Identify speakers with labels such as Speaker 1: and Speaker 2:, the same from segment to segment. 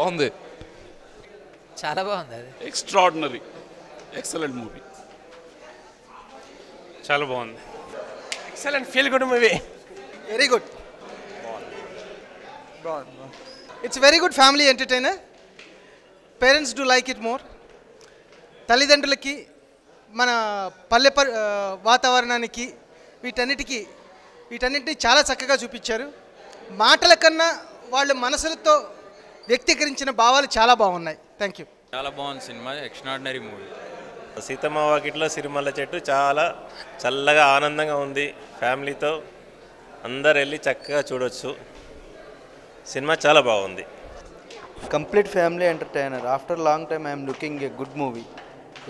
Speaker 1: బాగుంది,
Speaker 2: చాలా బాగుంది. అది
Speaker 1: ఎక్స్ట్రాడినరీ, ఎక్సలెంట్ మూవీ,
Speaker 3: చాలా బాగుంది.
Speaker 4: Excellent feel good movie.
Speaker 5: Very good. It's very good family entertainer. Parents do like it more. తల్లిదండ్రులకి మన పల్లె వాతావరణానికి వీటన్నిటిని చాలా చక్కగా చూపించారు. మాటల కన్నా వాళ్ళ మనసులతో వ్యక్తీకరించిన భావాలు చాలా బాగున్నాయి. Thank you.
Speaker 6: చాలా బాగుంది సినిమా, ఎక్స్ట్రాడినరీ మూవీ.
Speaker 7: సీతమ్మ వాకిట్లో సిరిమల్ల చెట్టు చాలా చల్లగా ఆనందంగా ఉంది. ఫ్యామిలీతో అందరు వెళ్ళి చక్కగా చూడొచ్చు. సినిమా చాలా బాగుంది.
Speaker 8: Complete family entertainer. After long time I am looking a good movie.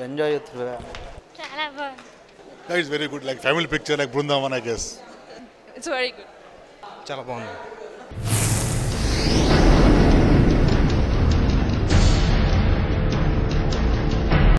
Speaker 8: Enjoy it.
Speaker 9: చాలా బాగుంది.
Speaker 10: It's very good, like family picture, like Brindavan, I guess.
Speaker 9: It's very good.
Speaker 8: చాలా బాగుంది.